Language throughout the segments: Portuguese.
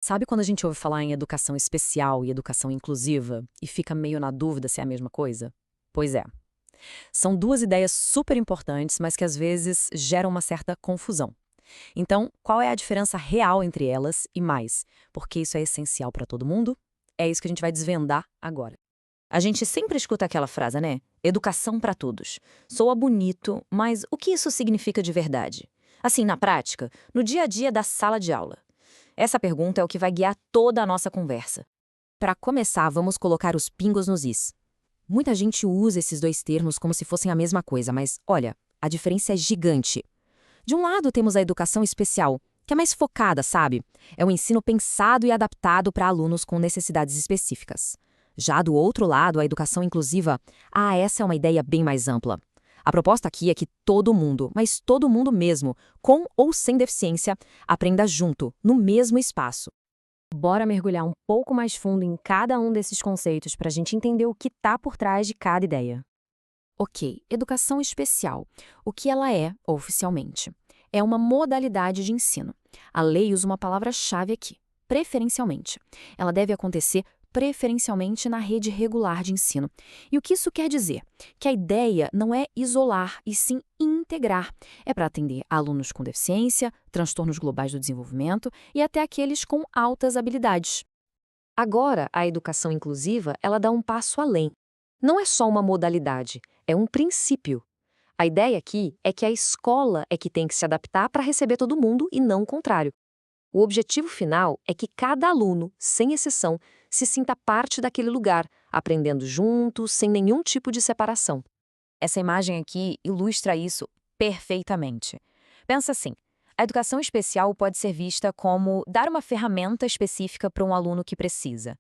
Sabe quando a gente ouve falar em educação especial e educação inclusiva e fica meio na dúvida se é a mesma coisa? Pois é. São duas ideias super importantes, mas que às vezes geram uma certa confusão. Então, qual é a diferença real entre elas e mais? Porque isso é essencial para todo mundo? É isso que a gente vai desvendar agora. A gente sempre escuta aquela frase, né? Educação para todos. Soa bonito, mas o que isso significa de verdade? Assim, na prática, no dia a dia da sala de aula. Essa pergunta é o que vai guiar toda a nossa conversa. Para começar, vamos colocar os pingos nos is. Muita gente usa esses dois termos como se fossem a mesma coisa, mas olha, a diferença é gigante. De um lado, temos a educação especial, que é mais focada, sabe? É um ensino pensado e adaptado para alunos com necessidades específicas. Já do outro lado, a educação inclusiva, essa é uma ideia bem mais ampla. A proposta aqui é que todo mundo, mas todo mundo mesmo, com ou sem deficiência, aprenda junto, no mesmo espaço. Bora mergulhar um pouco mais fundo em cada um desses conceitos para a gente entender o que está por trás de cada ideia. Ok, educação especial. O que ela é, oficialmente? É uma modalidade de ensino. A lei usa uma palavra-chave aqui, preferencialmente. Ela deve acontecer preferencialmente na rede regular de ensino. E o que isso quer dizer? Que a ideia não é isolar, e sim integrar. É para atender alunos com deficiência, transtornos globais do desenvolvimento e até aqueles com altas habilidades. Agora, a educação inclusiva, ela dá um passo além. Não é só uma modalidade, é um princípio. A ideia aqui é que a escola é que tem que se adaptar para receber todo mundo e não o contrário. O objetivo final é que cada aluno, sem exceção, se sinta parte daquele lugar, aprendendo junto, sem nenhum tipo de separação. Essa imagem aqui ilustra isso perfeitamente. Pensa assim: a educação especial pode ser vista como dar uma ferramenta específica para um aluno que precisa.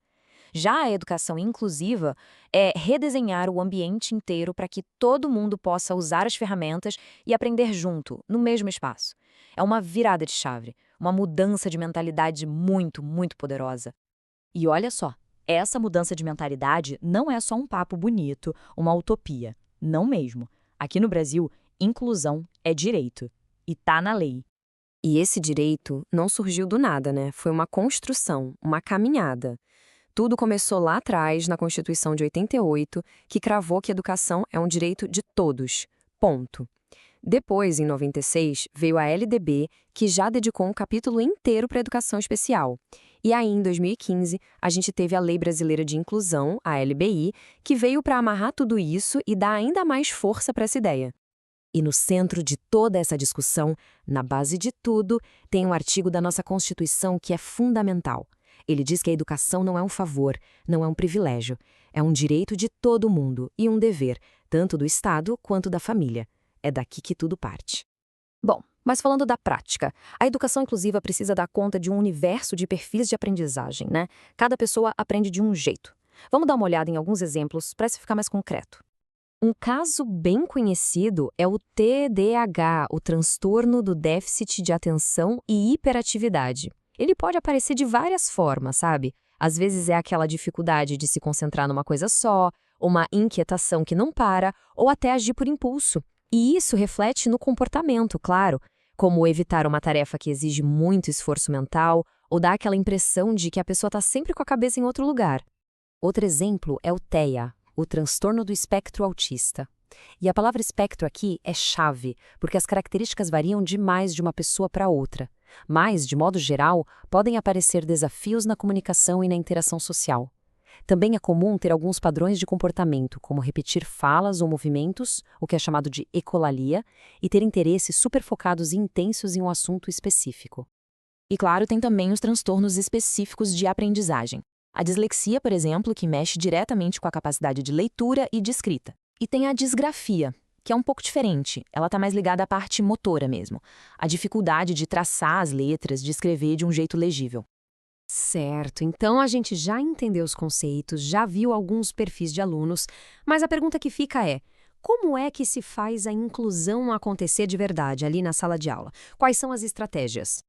Já a educação inclusiva é redesenhar o ambiente inteiro para que todo mundo possa usar as ferramentas e aprender junto, no mesmo espaço. É uma virada de chave, uma mudança de mentalidade muito, muito poderosa. E olha só, essa mudança de mentalidade não é só um papo bonito, uma utopia. Não mesmo. Aqui no Brasil, inclusão é direito. E tá na lei. E esse direito não surgiu do nada, né? Foi uma construção, uma caminhada. Tudo começou lá atrás, na Constituição de 88, que cravou que educação é um direito de todos. Ponto. Depois, em 96, veio a LDB, que já dedicou um capítulo inteiro para a educação especial. E aí, em 2015, a gente teve a Lei Brasileira de Inclusão, a LBI, que veio para amarrar tudo isso e dar ainda mais força para essa ideia. E no centro de toda essa discussão, na base de tudo, tem um artigo da nossa Constituição que é fundamental. Ele diz que a educação não é um favor, não é um privilégio. É um direito de todo mundo e um dever, tanto do Estado quanto da família. É daqui que tudo parte. Bom, mas falando da prática, a educação inclusiva precisa dar conta de um universo de perfis de aprendizagem, né? Cada pessoa aprende de um jeito. Vamos dar uma olhada em alguns exemplos para isso ficar mais concreto. Um caso bem conhecido é o TDAH, o transtorno do déficit de atenção e hiperatividade. Ele pode aparecer de várias formas, sabe? Às vezes é aquela dificuldade de se concentrar numa coisa só, uma inquietação que não para, ou até agir por impulso. E isso reflete no comportamento, claro, como evitar uma tarefa que exige muito esforço mental, ou dar aquela impressão de que a pessoa está sempre com a cabeça em outro lugar. Outro exemplo é o TEA, o transtorno do espectro autista. E a palavra espectro aqui é chave, porque as características variam demais de uma pessoa para outra. Mas, de modo geral, podem aparecer desafios na comunicação e na interação social. Também é comum ter alguns padrões de comportamento, como repetir falas ou movimentos, o que é chamado de ecolalia, e ter interesses superfocados e intensos em um assunto específico. E claro, tem também os transtornos específicos de aprendizagem. A dislexia, por exemplo, que mexe diretamente com a capacidade de leitura e de escrita. E tem a disgrafia, que é um pouco diferente. Ela está mais ligada à parte motora mesmo. A dificuldade de traçar as letras, de escrever de um jeito legível. Certo, então a gente já entendeu os conceitos, já viu alguns perfis de alunos, mas a pergunta que fica é: como é que se faz a inclusão acontecer de verdade ali na sala de aula? Quais são as estratégias?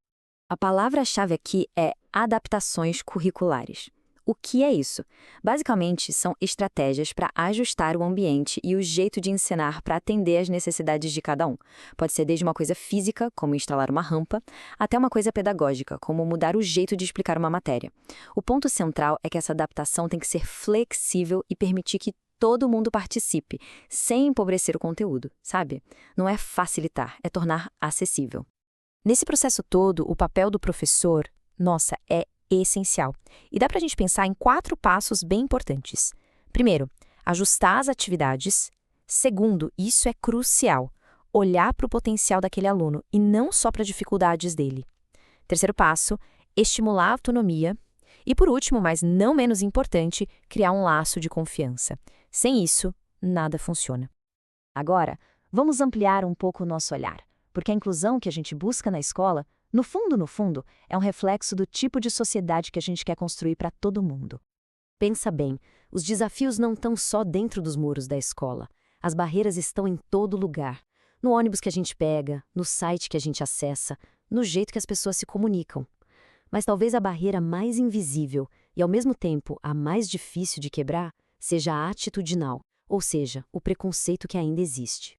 A palavra-chave aqui é adaptações curriculares. O que é isso? Basicamente, são estratégias para ajustar o ambiente e o jeito de ensinar para atender às necessidades de cada um. Pode ser desde uma coisa física, como instalar uma rampa, até uma coisa pedagógica, como mudar o jeito de explicar uma matéria. O ponto central é que essa adaptação tem que ser flexível e permitir que todo mundo participe, sem empobrecer o conteúdo, sabe? Não é facilitar, é tornar acessível. Nesse processo todo, o papel do professor, nossa, é essencial. E dá para a gente pensar em 4 passos bem importantes. Primeiro, ajustar as atividades. Segundo, isso é crucial, olhar para o potencial daquele aluno e não só para as dificuldades dele. Terceiro passo, estimular a autonomia. E por último, mas não menos importante, criar um laço de confiança. Sem isso, nada funciona. Agora, vamos ampliar um pouco o nosso olhar, porque a inclusão que a gente busca na escola, no fundo, é um reflexo do tipo de sociedade que a gente quer construir para todo mundo. Pensa bem, os desafios não estão só dentro dos muros da escola. As barreiras estão em todo lugar. No ônibus que a gente pega, no site que a gente acessa, no jeito que as pessoas se comunicam. Mas talvez a barreira mais invisível e, ao mesmo tempo, a mais difícil de quebrar, seja a atitudinal, ou seja, o preconceito que ainda existe.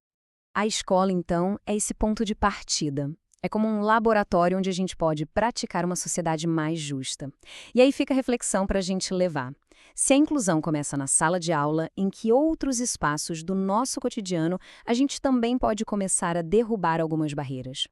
A escola, então, é esse ponto de partida. É como um laboratório onde a gente pode praticar uma sociedade mais justa. E aí fica a reflexão para a gente levar. Se a inclusão começa na sala de aula, em que outros espaços do nosso cotidiano a gente também pode começar a derrubar algumas barreiras?